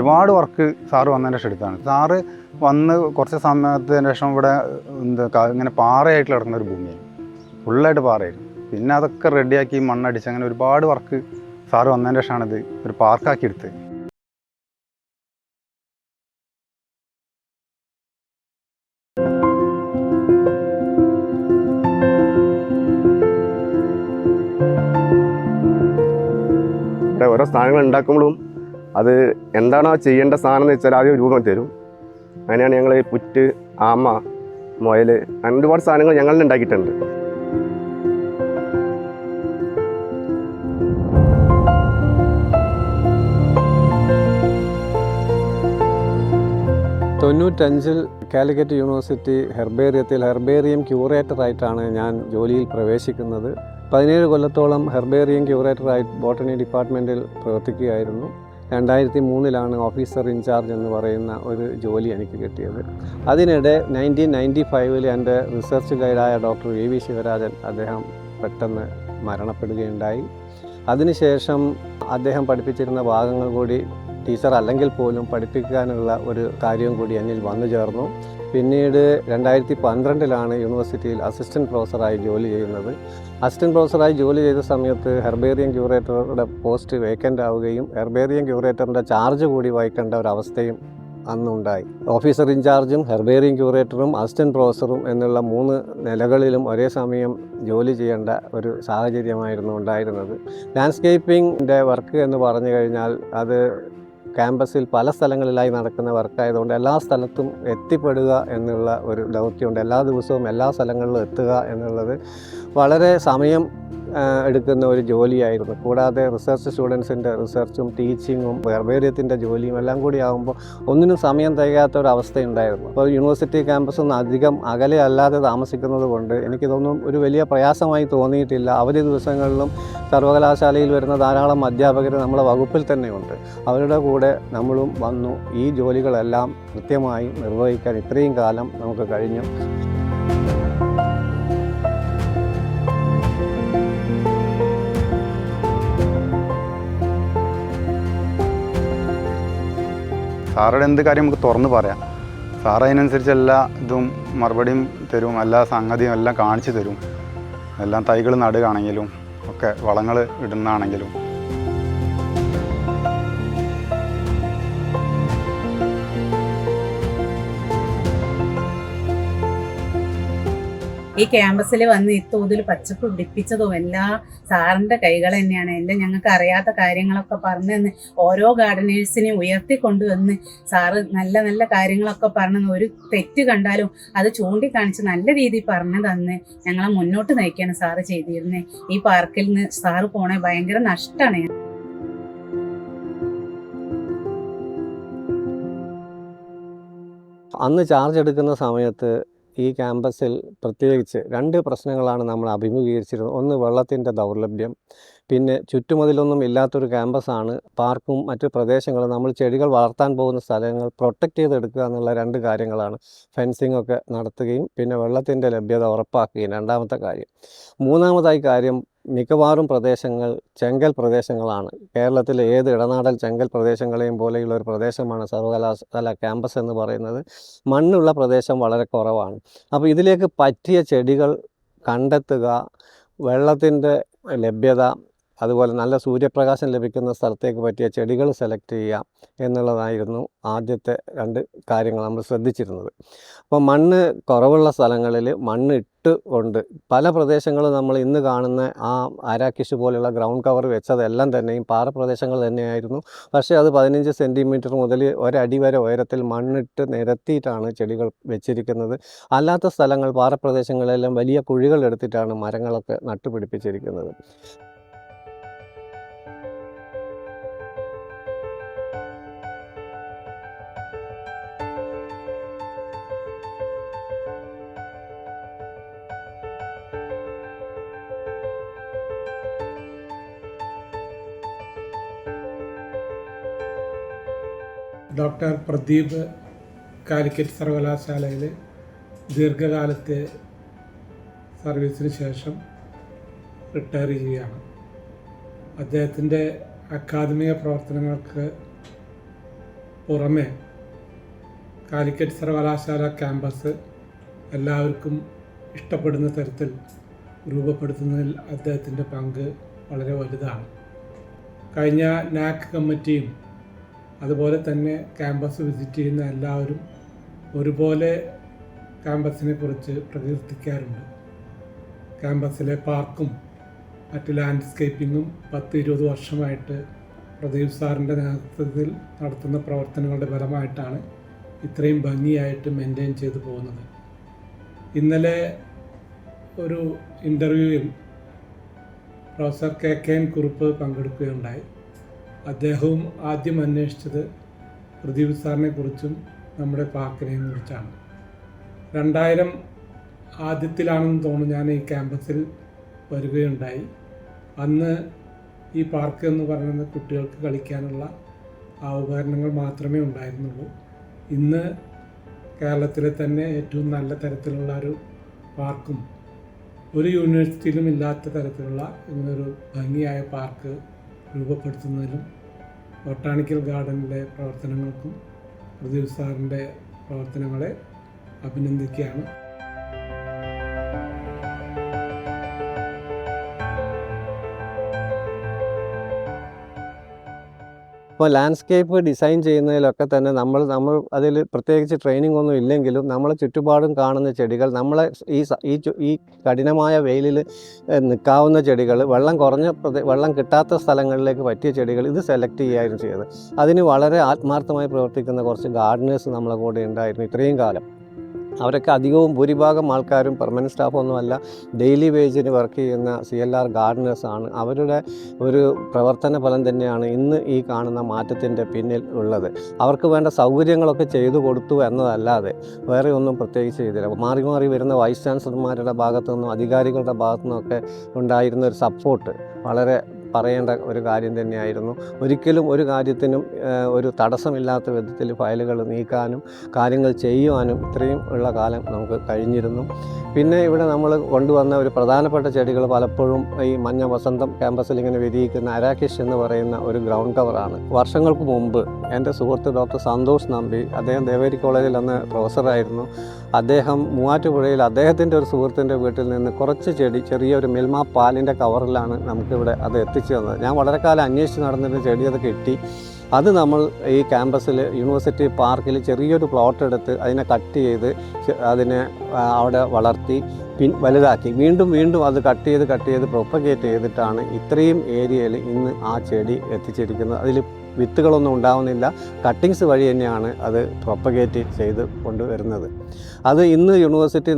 ഒരുപാട് work sir വന്നതിന് ശേഷം എടുത്താണ്. സാറ് വന്ന് കുറച്ച് സമയത്തിന് ശേഷം ഇവിടെ ഇങ്ങനെ പാറയായിട്ട് കിടക്കുന്ന ഒരു ഭൂമിയായി, ഫുള്ളായിട്ട് പാറയായിരുന്നു. പിന്നെ അതൊക്കെ റെഡിയാക്കി മണ്ണടിച്ച് അങ്ങനെ ഒരുപാട് വർക്ക് സാറ് വന്നതിന് ശേഷമാണിത് ഒരു പാർക്കാക്കി എടുത്തത്. ഇവിടെ ഓരോ സാധനങ്ങൾ ഉണ്ടാക്കുമ്പോഴും അത് എന്താണോ ചെയ്യേണ്ട സാധനം എന്ന് വെച്ചാൽ ആദ്യം രൂപം തരും. അങ്ങനെയാണ് ഞങ്ങൾ പുറ്റ്, ആമ, മുയൽ അങ്ങനെ ഒരുപാട് സാധനങ്ങൾ ഞങ്ങളിൽ ഉണ്ടാക്കിയിട്ടുണ്ട്. തൊണ്ണൂറ്റഞ്ചിൽ കാലിക്കറ്റ് യൂണിവേഴ്സിറ്റി ഹെർബേറിയം ക്യൂറേറ്ററായിട്ടാണ് ഞാൻ ജോലിയിൽ പ്രവേശിക്കുന്നത്. 17 കൊല്ലത്തോളം ഹെർബേറിയം ക്യൂറേറ്ററായി ബോട്ടണി ഡിപ്പാർട്ട്മെൻറ്റിൽ പ്രവർത്തിക്കുകയായിരുന്നു. 2003 ഓഫീസർ ഇൻചാർജ് എന്ന് പറയുന്ന ഒരു ജോലി എനിക്ക് കിട്ടിയത്. അതിനിടെ 1995 എൻ്റെ റിസർച്ച് ഗൈഡായ ഡോക്ടർ വി വി ശിവരാജൻ അദ്ദേഹം പെട്ടെന്ന് മരണപ്പെടുകയുണ്ടായി. അതിനുശേഷം അദ്ദേഹം പഠിപ്പിച്ചിരുന്ന ഭാഗങ്ങൾ കൂടി ടീച്ചർ അല്ലെങ്കിൽ പോലും പഠിപ്പിക്കാനുള്ള ഒരു കാര്യവും കൂടി എന്നിൽ വന്നു ചേർന്നു. പിന്നീട് 2012 യൂണിവേഴ്സിറ്റിയിൽ അസിസ്റ്റൻറ്റ് പ്രൊഫസറായി ജോലി ചെയ്യുന്നത്. അസിസ്റ്റൻറ്റ് പ്രൊഫസറായി ജോലി ചെയ്ത സമയത്ത് ഹെർബേറിയം ക്യൂറേറ്ററുടെ പോസ്റ്റ് വേക്കൻ്റ് ആവുകയും ഹെർബേറിയം ക്യൂറേറ്ററിൻ്റെ ചാർജ് കൂടി വഹിക്കേണ്ട ഒരവസ്ഥയും അന്നുണ്ടായി. ഓഫീസർ ഇൻചാർജും ഹെർബേറിയം ക്യൂറേറ്ററും അസിസ്റ്റൻറ്റ് പ്രൊഫസറും എന്നുള്ള 3 നിലകളിലും ഒരേ സമയം ജോലി ചെയ്യേണ്ട ഒരു സാഹചര്യമായിരുന്നു ഉണ്ടായിരുന്നത്. ലാൻഡ്സ്കേപ്പിങ്ങിൻ്റെ വർക്ക് എന്ന് പറഞ്ഞു കഴിഞ്ഞാൽ അത് ക്യാമ്പസിൽ പല സ്ഥലങ്ങളിലായി നടക്കുന്ന വർക്കായതുകൊണ്ട് എല്ലാ സ്ഥലത്തും എത്തിപ്പെടുക എന്നുള്ള ഒരു ദൗത്യമുണ്ട്. എല്ലാ ദിവസവും എല്ലാ സ്ഥലങ്ങളിലും എത്തുക എന്നുള്ളത് വളരെ സമയം എടുക്കുന്ന ഒരു ജോലിയായിരുന്നു. കൂടാതെ റിസർച്ച് സ്റ്റുഡൻസിൻ്റെ റിസർച്ചും ടീച്ചിങ്ങും ഹെർബേറിയത്തിൻ്റെ ജോലിയും എല്ലാം കൂടി ആകുമ്പോൾ ഒന്നിനും സമയം തികയാത്ത ഒരു അവസ്ഥയുണ്ടായിരുന്നു. അപ്പോൾ യൂണിവേഴ്സിറ്റി ക്യാമ്പസ് ഒന്നും അധികം അകലെ അല്ലാതെ താമസിക്കുന്നത് കൊണ്ട് എനിക്കിതൊന്നും ഒരു വലിയ പ്രയാസമായി തോന്നിയിട്ടില്ല. അവധി ദിവസങ്ങളിലും സർവകലാശാലയിൽ വരുന്ന ധാരാളം അധ്യാപകർ നമ്മളെ വകുപ്പിൽ തന്നെയുണ്ട്. അവരുടെ കൂടെ നമ്മളും വന്നു ഈ ജോലികളെല്ലാം കൃത്യമായി നിർവഹിക്കാൻ ഇത്രയും കാലം നമുക്ക് കഴിഞ്ഞു. സാറുടെ എന്ത് കാര്യം നമുക്ക് തുറന്ന് പറയാം. സാറ് അതിനനുസരിച്ച് എല്ലാ ഇതും മറുപടിയും തരും, എല്ലാ സംഗതിയും എല്ലാം കാണിച്ചു തരും. എല്ലാം തൈകൾ നടുകയാണെങ്കിലും ഒക്കെ വളങ്ങൾ ഇടുന്നതാണെങ്കിലും. ഈ ക്യാമ്പസിൽ വന്ന് ഇത്തോതിൽ പച്ചപ്പ് പിടിപ്പിച്ചതും എല്ലാ സാറിൻ്റെ കൈകൾ തന്നെയാണ്. എല്ലാം ഞങ്ങൾക്ക് അറിയാത്ത കാര്യങ്ങളൊക്കെ പറഞ്ഞു തന്ന് ഓരോ ഗാർഡനേഴ്സിനെ ഉയർത്തിക്കൊണ്ടുവന്ന് സാറ് നല്ല നല്ല കാര്യങ്ങളൊക്കെ പറഞ്ഞു തന്ന് ഒരു തെറ്റ് കണ്ടാലും അത് ചൂണ്ടിക്കാണിച്ച് നല്ല രീതിയിൽ പറഞ്ഞു തന്ന് ഞങ്ങളെ മുന്നോട്ട് നയിക്കുകയാണ് സാറ് ചെയ്തിരുന്നത്. ഈ പാർക്കിൽ നിന്ന് സാറ് പോണേ ഭയങ്കര നഷ്ടമാണ്. അന്ന് ചാർജ് എടുക്കുന്ന സമയത്ത് ഈ ക്യാമ്പസിൽ പ്രത്യേകിച്ച് 2 പ്രശ്നങ്ങളാണ് നമ്മൾ അഭിമുഖീകരിച്ചിരുന്നത്. ഒന്ന് വെള്ളത്തിൻ്റെ ദൗർലഭ്യം, പിന്നെ ചുറ്റുമതിലൊന്നും ഇല്ലാത്തൊരു ക്യാമ്പസാണ്. പാർക്കും മറ്റ് പ്രദേശങ്ങളും നമ്മൾ ചെടികൾ വളർത്താൻ പോകുന്ന സ്ഥലങ്ങൾ പ്രൊട്ടക്റ്റ് ചെയ്തെടുക്കുക എന്നുള്ള 2 കാര്യങ്ങളാണ്. ഫെൻസിങ് ഒക്കെ നടത്തുകയും പിന്നെ വെള്ളത്തിൻ്റെ ലഭ്യത ഉറപ്പാക്കുകയും രണ്ടാമത്തെ കാര്യം. മൂന്നാമതായി കാര്യം മിക്കവാറും പ്രദേശങ്ങൾ ചെങ്കൽ പ്രദേശങ്ങളാണ്. കേരളത്തിലെ ഏത് ഇടനാടൻ ചെങ്കൽ പ്രദേശങ്ങളെയും പോലെയുള്ള ഒരു പ്രദേശമാണ് സർവകലാശാല ക്യാമ്പസ് എന്ന് പറയുന്നത്. മണ്ണുള്ള പ്രദേശം വളരെ കുറവാണ്. അപ്പോൾ ഇതിലേക്ക് പറ്റിയ ചെടികൾ കണ്ടെത്തുക, വെള്ളത്തിൻ്റെ ലഭ്യത, അതുപോലെ നല്ല സൂര്യപ്രകാശം ലഭിക്കുന്ന സ്ഥലത്തേക്ക് പറ്റിയ ചെടികൾ സെലക്ട് ചെയ്യുക എന്നുള്ളതായിരുന്നു ആദ്യത്തെ 2 കാര്യങ്ങൾ നമ്മൾ ശ്രദ്ധിച്ചിരുന്നത്. അപ്പോൾ മണ്ണ് കുറവുള്ള സ്ഥലങ്ങളിൽ മണ്ണ് കൊണ്ട് പല പ്രദേശങ്ങളും നമ്മൾ ഇന്ന് കാണുന്ന ആ ആരാക്കിഷ് പോലെയുള്ള ഗ്രൗണ്ട് കവർ വെച്ചതെല്ലാം തന്നെയും പാറപ്രദേശങ്ങൾ തന്നെയായിരുന്നു. പക്ഷേ അത് 15 സെൻറ്റിമീറ്റർ മുതൽ 1 അടി വരെ ഉയരത്തിൽ മണ്ണിട്ട് നിരത്തിയിട്ടാണ് ചെടികൾ വെച്ചിരിക്കുന്നത്. അല്ലാത്ത സ്ഥലങ്ങൾ പാറപ്രദേശങ്ങളെല്ലാം വലിയ കുഴികൾ എടുത്തിട്ടാണ് മരങ്ങളൊക്കെ നട്ടുപിടിപ്പിച്ചിരിക്കുന്നത്. ഡോക്ടർ പ്രദീപ് കാലിക്കറ്റ് സർവകലാശാലയിൽ ദീർഘകാലത്തെ സർവീസിന് ശേഷം റിട്ടയർ ചെയ്യുകയാണ്. അദ്ദേഹത്തിൻ്റെ അക്കാദമിക പ്രവർത്തനങ്ങൾക്ക് പുറമെ കാലിക്കറ്റ് സർവകലാശാല ക്യാമ്പസ് എല്ലാവർക്കും ഇഷ്ടപ്പെടുന്ന തരത്തിൽ രൂപപ്പെടുത്തുന്നതിൽ അദ്ദേഹത്തിൻ്റെ പങ്ക് വളരെ വലുതാണ്. കഴിഞ്ഞ നാക് കമ്മിറ്റിയും അതുപോലെ തന്നെ ക്യാമ്പസ് വിസിറ്റ് ചെയ്യുന്ന എല്ലാവരും ഒരുപോലെ ക്യാമ്പസിനെ കുറിച്ച് പ്രകീർത്തിക്കാറുണ്ട്. ക്യാമ്പസിലെ പാർക്കും മറ്റ് ലാൻഡ്സ്കേപ്പിങ്ങും 10-20 വർഷമായിട്ട് പ്രദീപ് സാറിൻ്റെ നേതൃത്വത്തിൽ നടത്തുന്ന പ്രവർത്തനങ്ങളുടെ ഫലമായിട്ടാണ് ഇത്രയും ഭംഗിയായിട്ട് മെയിൻറ്റെയിൻ ചെയ്തു പോകുന്നത്. ഇന്നലെ ഒരു ഇൻ്റർവ്യൂവിൽ പ്രൊഫസർ KK കുറുപ്പ് പങ്കെടുക്കുകയുണ്ടായി. അദ്ദേഹവും ആദ്യം അന്വേഷിച്ചത് പ്രദീപ് സാറിനെ കുറിച്ചും നമ്മുടെ പാർക്കിനെയും കുറിച്ചാണ്. 2000 ആദ്യത്തിലാണെന്ന് തോന്നുന്നു ഞാൻ ഈ ക്യാമ്പസിൽ വരികയുണ്ടായി. അന്ന് ഈ പാർക്ക് എന്ന് പറയുന്നത് കുട്ടികൾക്ക് കളിക്കാനുള്ള ആ ഉപകരണങ്ങൾ മാത്രമേ ഉണ്ടായിരുന്നുള്ളൂ. ഇന്ന് കേരളത്തിലെ തന്നെ ഏറ്റവും നല്ല തരത്തിലുള്ള ഒരു പാർക്കും ഒരു യൂണിവേഴ്സിറ്റിയിലും ഇല്ലാത്ത തരത്തിലുള്ള ഇങ്ങനൊരു ഭംഗിയായ പാർക്ക് രൂപപ്പെടുത്തുന്നതിലും ബൊട്ടാണിക്കൽ ഗാർഡനിലെ പ്രവർത്തനങ്ങൾക്കും പ്രദീപ് സാറിൻ്റെ പ്രവർത്തനങ്ങളെ അഭിനന്ദിക്കുകയാണ്. ഇപ്പോൾ ലാൻഡ്സ്കേപ്പ് ഡിസൈൻ ചെയ്യുന്നതിലൊക്കെ തന്നെ നമ്മൾ അതിൽ പ്രത്യേകിച്ച് ട്രെയിനിങ് ഒന്നും ഇല്ലെങ്കിലും നമ്മളെ ചുറ്റുപാടും കാണുന്ന ചെടികൾ നമ്മളെ ഈ കഠിനമായ വെയിലിൽ നിൽക്കാവുന്ന ചെടികൾ, വെള്ളം കിട്ടാത്ത സ്ഥലങ്ങളിലേക്ക് പറ്റിയ ചെടികൾ ഇത് സെലക്ട് ചെയ്യുകയായിരുന്നു ചെയ്തത്. അതിന് വളരെ ആത്മാർത്ഥമായി പ്രവർത്തിക്കുന്ന കുറച്ച് ഗാർഡനേഴ്സ് നമ്മളെ കൂടെ ഉണ്ടായിരുന്നു ഇത്രയും കാലം. അവരൊക്കെ അധികവും ഭൂരിഭാഗം ആൾക്കാരും പെർമനൻറ്റ് സ്റ്റാഫൊന്നുമല്ല, ഡെയിലി വേജിന് വർക്ക് ചെയ്യുന്ന CLR ഗാർഡനേഴ്സാണ്. അവരുടെ ഒരു പ്രവർത്തന ഫലം തന്നെയാണ് ഇന്ന് ഈ കാണുന്ന മാറ്റത്തിൻ്റെ പിന്നിൽ ഉള്ളത്. അവർക്ക് വേണ്ട സൗകര്യങ്ങളൊക്കെ ചെയ്തു കൊടുത്തു എന്നതല്ലാതെ വേറെ ഒന്നും പ്രത്യേകിച്ച് ചെയ്തില്ല. മാറി മാറി വരുന്ന വൈസ് ചാൻസലർമാരുടെ ഭാഗത്തു നിന്നും അധികാരികളുടെ ഭാഗത്തു നിന്നൊക്കെ ഉണ്ടായിരുന്ന ഒരു സപ്പോർട്ട് വളരെ പറയേണ്ട ഒരു കാര്യം തന്നെയായിരുന്നു. ഒരിക്കലും ഒരു കാര്യത്തിനും ഒരു തടസ്സമില്ലാത്ത വിധത്തിൽ ഫയലുകൾ നീക്കാനും കാര്യങ്ങൾ ചെയ്യുവാനും ഇത്രയും ഉള്ള കാലം നമുക്ക് കഴിഞ്ഞിരുന്നു. പിന്നെ ഇവിടെ നമ്മൾ കൊണ്ടുവന്ന ഒരു പ്രധാനപ്പെട്ട ചെടികൾ പലപ്പോഴും ഈ മഞ്ഞ വസന്തം ക്യാമ്പസിൽ ഇങ്ങനെ വിരിയിക്കുന്ന അരാക്കിഷ് എന്ന് പറയുന്ന ഒരു ഗ്രൗണ്ട് കവറാണ്. വർഷങ്ങൾക്ക് മുമ്പ് എൻ്റെ സുഹൃത്ത് ഡോക്ടർ സന്തോഷ് നമ്പി, അദ്ദേഹം ദേവേരി കോളേജിൽ അന്ന് പ്രൊഫസറായിരുന്നു. അദ്ദേഹം മൂവാറ്റുപുഴയിൽ അദ്ദേഹത്തിൻ്റെ ഒരു സുഹൃത്തിൻ്റെ വീട്ടിൽ നിന്ന് കുറച്ച് ചെടി, ചെറിയൊരു മിൽമ പാലിൻ്റെ കവറിലാണ് നമുക്കിവിടെ അത് എത്തിച്ചു തന്നത്. ഞാൻ വളരെ കാലം അന്വേഷിച്ച് നടന്നിട്ട് ചെടി അത് കിട്ടി. അത് നമ്മൾ ഈ ക്യാമ്പസിൽ യൂണിവേഴ്സിറ്റി പാർക്കിൽ ചെറിയൊരു പ്ലോട്ട് എടുത്ത് അതിനെ കട്ട് ചെയ്ത് അതിനെ അവിടെ വളർത്തി വലുതാക്കി വീണ്ടും അത് കട്ട് ചെയ്ത് പ്രൊപ്പഗേറ്റ് ചെയ്തിട്ടാണ് ഇത്രയും ഏരിയയിൽ ഇന്ന് ആ ചെടി എത്തിച്ചിരിക്കുന്നത്. അതിൽ വിത്തുകളൊന്നും ഉണ്ടാവുന്നില്ല, കട്ടിങ്സ് വഴി തന്നെയാണ് അത് പ്രൊപ്പഗേറ്റ് ചെയ്ത് കൊണ്ടുവരുന്നത്. അത് ഇന്ന് യൂണിവേഴ്സിറ്റി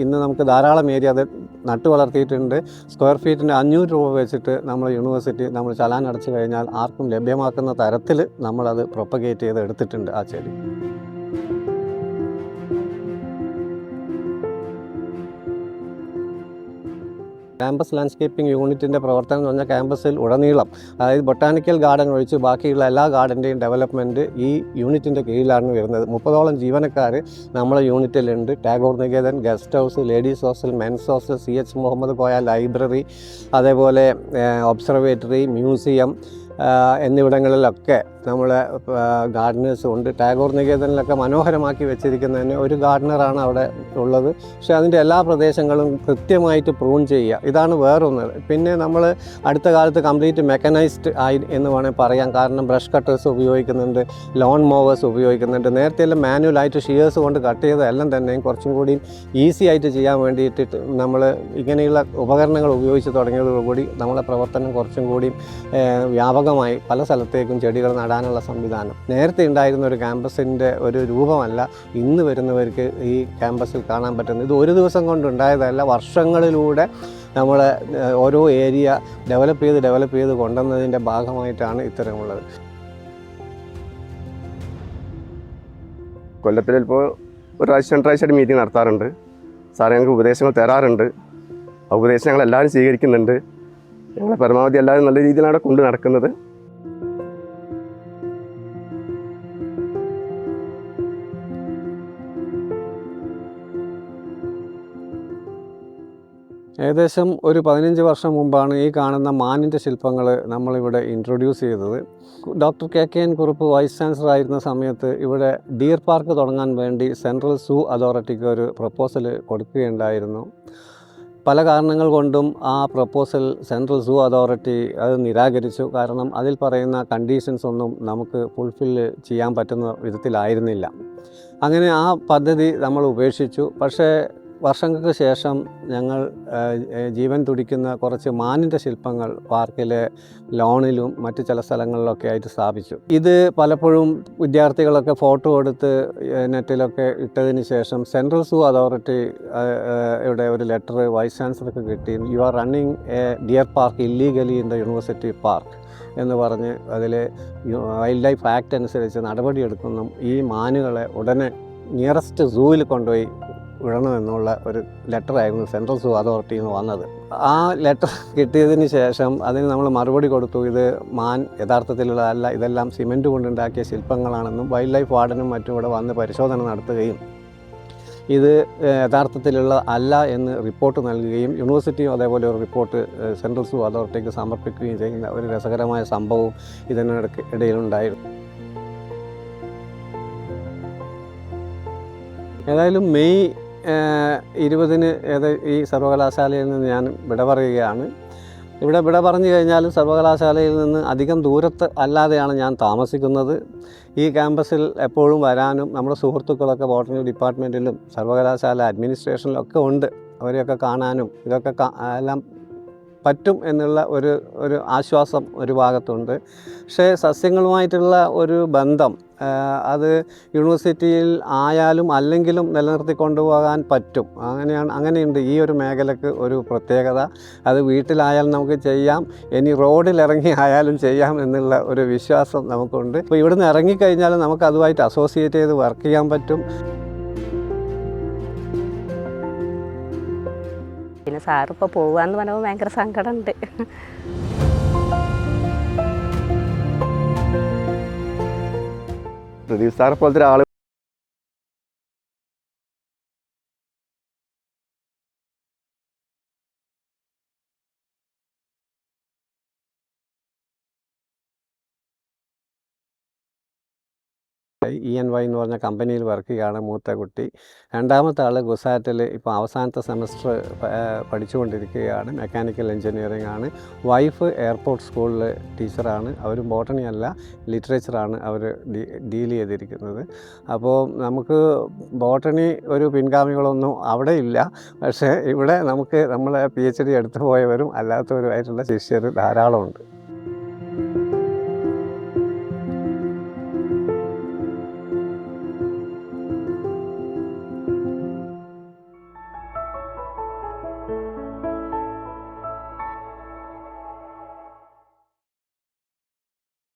ഇന്ന് നമുക്ക് ധാരാളം ഏരിയ അത് നട്ടു വളർത്തിയിട്ടുണ്ട്. സ്ക്വയർ ഫീറ്റിന് 500 രൂപ വെച്ചിട്ട് യൂണിവേഴ്സിറ്റി ചലാൻ അടച്ചു കഴിഞ്ഞാൽ ആർക്കും ലഭ്യമാക്കുന്ന തരത്തിൽ നമ്മളത് പ്രൊപ്പഗേറ്റ് ചെയ്ത് എടുത്തിട്ടുണ്ട് ആ ചെടി. ക്യാമ്പസ് ലാൻഡ്സ്കേപ്പിംഗ് യൂണിറ്റിൻ്റെ പ്രവർത്തനം എന്ന് പറഞ്ഞാൽ ക്യാമ്പസിൽ ഉടനീളം, അതായത് ബൊട്ടാണിക്കൽ ഗാർഡൻ ഒഴിച്ച് ബാക്കിയുള്ള എല്ലാ ഗാർഡൻ്റെയും ഡെവലപ്മെൻറ്റ് ഈ യൂണിറ്റിൻ്റെ കീഴിലാണ് വരുന്നത്. 30ഓളം ജീവനക്കാർ നമ്മളെ യൂണിറ്റിലുണ്ട്. Tagore Niketan, guest house, ladies hostel, men's hostel, CH Muhammad Koya library, അതേപോലെ ഒബ്സർവേറ്ററി, മ്യൂസിയം എന്നിവിടങ്ങളിലൊക്കെ നമ്മളെ ഗാർഡനേഴ്സും ഉണ്ട്. ടാഗോർ നികേതനിലൊക്കെ മനോഹരമാക്കി വെച്ചിരിക്കുന്നതിന് ഒരു ഗാർഡനറാണ് അവിടെ ഉള്ളത്. പക്ഷേ അതിൻ്റെ എല്ലാ പ്രദേശങ്ങളും കൃത്യമായിട്ട് പ്രൂൺ ചെയ്യുക, ഇതാണ് വേറൊന്ന്. പിന്നെ നമ്മൾ അടുത്ത കാലത്ത് കംപ്ലീറ്റ് മെക്കനൈസ്ഡ് ആയി എന്ന് വേണമെങ്കിൽ പറയാം. കാരണം ബ്രഷ് കട്ടേഴ്സ് ഉപയോഗിക്കുന്നുണ്ട്, ലോൺ മോവേഴ്സ് ഉപയോഗിക്കുന്നുണ്ട്. നേരത്തെയെല്ലാം മാനുവലായിട്ട് ഷിയേഴ്സ് കൊണ്ട് കട്ട് ചെയ്തതെല്ലാം തന്നെയും കുറച്ചും കൂടി ഈസി ആയിട്ട് ചെയ്യാൻ വേണ്ടിയിട്ട് നമ്മൾ ഇങ്ങനെയുള്ള ഉപകരണങ്ങൾ ഉപയോഗിച്ച് തുടങ്ങിയതോടുകൂടി നമ്മളെ പ്രവർത്തനം കുറച്ചും കൂടി വ്യാപകമായി പല സ്ഥലത്തേക്കും ചെടികൾ നടാനുള്ള സംവിധാനം. നേരത്തെ ഉണ്ടായിരുന്ന ഒരു ക്യാമ്പസിൻ്റെ ഒരു രൂപമല്ല ഇന്ന് വരുന്നവർക്ക് ഈ ക്യാമ്പസിൽ കാണാൻ പറ്റുന്നത്. ഇത് ഒരു ദിവസം കൊണ്ടുണ്ടായതല്ല, വർഷങ്ങളിലൂടെ നമ്മൾ ഓരോ ഏരിയ ഡെവലപ്പ് ചെയ്ത് കൊണ്ടുവന്നതിൻ്റെ ഭാഗമായിട്ടാണ് ഇത്തരമുള്ളത്. കൊല്ലത്തിൽ ഇപ്പോൾ ഒരു പ്രാവശ്യം മീറ്റിംഗ് നടത്താറുണ്ട്. സാർ ഞങ്ങൾക്ക് ഉപദേശങ്ങൾ തരാറുണ്ട്. ആ ഉപദേശം ഞങ്ങൾ എല്ലാവരും സ്വീകരിക്കുന്നുണ്ട്. ഞങ്ങളെ പരമാവധി എല്ലാവരും നല്ല രീതിയിലാണ് കൊണ്ട് നടക്കുന്നത്. ഏകദേശം ഒരു 15 വർഷം മുമ്പാണ് ഈ കാണുന്ന മാനിൻ്റെ ശില്പങ്ങൾ നമ്മളിവിടെ ഇൻട്രൊഡ്യൂസ് ചെയ്തത്. Doctor KKN Kurup vice chancellor ആയിരുന്ന സമയത്ത് ഇവിടെ ഡിയർ പാർക്ക് തുടങ്ങാൻ വേണ്ടി സെൻട്രൽ സൂ അതോറിറ്റിക്ക് ഒരു പ്രപ്പോസൽ കൊടുക്കുകയുണ്ടായിരുന്നു. പല കാരണങ്ങൾ കൊണ്ടും ആ പ്രപ്പോസൽ സെൻട്രൽ സൂ അതോറിറ്റി അത് നിരാകരിച്ചു. കാരണം അതിൽ പറയുന്ന കണ്ടീഷൻസ് ഒന്നും നമുക്ക് ഫുൾഫില്ല് ചെയ്യാൻ പറ്റുന്ന വിധത്തിലായിരുന്നില്ല. അങ്ങനെ ആ പദ്ധതി നമ്മൾ ഉപേക്ഷിച്ചു. പക്ഷേ വർഷങ്ങൾക്ക് ശേഷം ഞങ്ങൾ ജീവൻ തുടിക്കുന്ന കുറച്ച് മാനിൻ്റെ ശില്പങ്ങൾ പാർക്കിലെ ലോണിലും മറ്റ് ചില സ്ഥലങ്ങളിലൊക്കെ ആയിട്ട് സ്ഥാപിച്ചു. ഇത് പലപ്പോഴും വിദ്യാർത്ഥികളൊക്കെ ഫോട്ടോ എടുത്ത് നെറ്റിലൊക്കെ ഇട്ടതിന് ശേഷം സെൻട്രൽ സൂ അതോറിറ്റി ഇവിടെ ഒരു ലെറ്റർ വൈസ് ചാൻസലർക്ക് കിട്ടി. You are running A dear park illegally in the university park എന്ന് പറഞ്ഞ് അതിൽ വൈൽഡ് ലൈഫ് ആക്ട് അനുസരിച്ച് നടപടിയെടുക്കുന്നു. ഈ മാനുകളെ ഉടനെ നിയറസ്റ്റ് സൂവിൽ കൊണ്ടുപോയി വിടണമെന്നുള്ള ഒരു ലെറ്ററായിരുന്നു സെൻട്രൽ സൂ അതോറിറ്റിയിൽ നിന്ന് വന്നത്. ആ ലെറ്റർ കിട്ടിയതിന് ശേഷം അതിന് നമ്മൾ മറുപടി കൊടുത്തു. ഇത് മാൻ യഥാർത്ഥത്തിലുള്ളതല്ല, ഇതെല്ലാം സിമൻറ്റ് കൊണ്ടുണ്ടാക്കിയ ശില്പങ്ങളാണെന്നും വൈൽഡ് ലൈഫ് വാർഡനും മറ്റും ഇവിടെ വന്ന് പരിശോധന നടത്തുകയും ഇത് യഥാർത്ഥത്തിലുള്ള അല്ല എന്ന് റിപ്പോർട്ട് നൽകുകയും യൂണിവേഴ്സിറ്റിയും അതേപോലെ ഒരു റിപ്പോർട്ട് സെൻട്രൽ സൂ അതോറിറ്റിക്ക് സമർപ്പിക്കുകയും ചെയ്യുന്ന ഒരു രസകരമായ സംഭവവും ഇതിനിടയിലുണ്ടായിരുന്നു. ഏതായാലും മെയ് 20-ന് ഈ സർവകലാശാലയിൽ നിന്ന് ഞാൻ വിട പറയുകയാണ്. ഇവിടെ വിട പറഞ്ഞു കഴിഞ്ഞാലും സർവകലാശാലയിൽ നിന്ന് അധികം ദൂരത്ത് അല്ലാതെയാണ് ഞാൻ താമസിക്കുന്നത്. ഈ ക്യാമ്പസിൽ എപ്പോഴും വരാനും നമ്മുടെ സുഹൃത്തുക്കളൊക്കെ ബോട്ടണി ഡിപ്പാർട്ട്മെൻറ്റിലും സർവകലാശാല അഡ്മിനിസ്ട്രേഷനിലൊക്കെ ഉണ്ട്. അവരെയൊക്കെ കാണാനും ഇതൊക്കെ എല്ലാം പറ്റും എന്നുള്ള ഒരു ആശ്വാസം ഒരു ഭാഗത്തുണ്ട്. പക്ഷേ സസ്യങ്ങളുമായിട്ടുള്ള ഒരു ബന്ധം അത് യൂണിവേഴ്സിറ്റിയിൽ ആയാലും അല്ലെങ്കിലും നിലനിർത്തി കൊണ്ടുപോകാൻ പറ്റും. അങ്ങനെയുണ്ട് ഈ ഒരു മേഖലയ്ക്ക് ഒരു പ്രത്യേകത. അത് വീട്ടിലായാലും നമുക്ക് ചെയ്യാം, ഇനി റോഡിലിറങ്ങി ആയാലും ചെയ്യാം എന്നുള്ള ഒരു വിശ്വാസം നമുക്കുണ്ട്. അപ്പോൾ ഇവിടുന്ന് ഇറങ്ങിക്കഴിഞ്ഞാലും നമുക്ക് അതുമായിട്ട് അസോസിയേറ്റ് ചെയ്ത് വർക്ക് ചെയ്യാൻ പറ്റും. പിന്നെ സാറിപ്പോൾ പോകാമെന്ന് പറയുമ്പോൾ ഭയങ്കര സങ്കടമുണ്ട്. പ്രദീപ് സാറെ പോലത്തെ ഒരാൾ ENY എന്ന് പറഞ്ഞ കമ്പനിയിൽ വർക്ക് ചെയ്യുകയാണ് മൂത്ത കുട്ടി. രണ്ടാമത്തെ ആൾ ഗുസാറ്റിൽ ഇപ്പോൾ അവസാനത്തെ സെമസ്റ്റർ പഠിച്ചുകൊണ്ടിരിക്കുകയാണ്. മെക്കാനിക്കൽ എഞ്ചിനീയറിംഗ് ആണ്. വൈഫ് എയർപോർട്ട് സ്കൂളിൽ ടീച്ചറാണ്. അവരും ബോട്ടണി അല്ല, ലിറ്ററേച്ചറാണ് അവർ ഡീൽ ചെയ്തിരിക്കുന്നത്. അപ്പോൾ നമുക്ക് ബോട്ടണി ഒരു പിൻഗാമികളൊന്നും അവിടെ ഇല്ല. പക്ഷേ ഇവിടെ നമുക്ക് നമ്മളെ PhD എടുത്തു പോയവരും അല്ലാത്തവരുമായിട്ടുള്ള ശിഷ്യർ ധാരാളമുണ്ട്.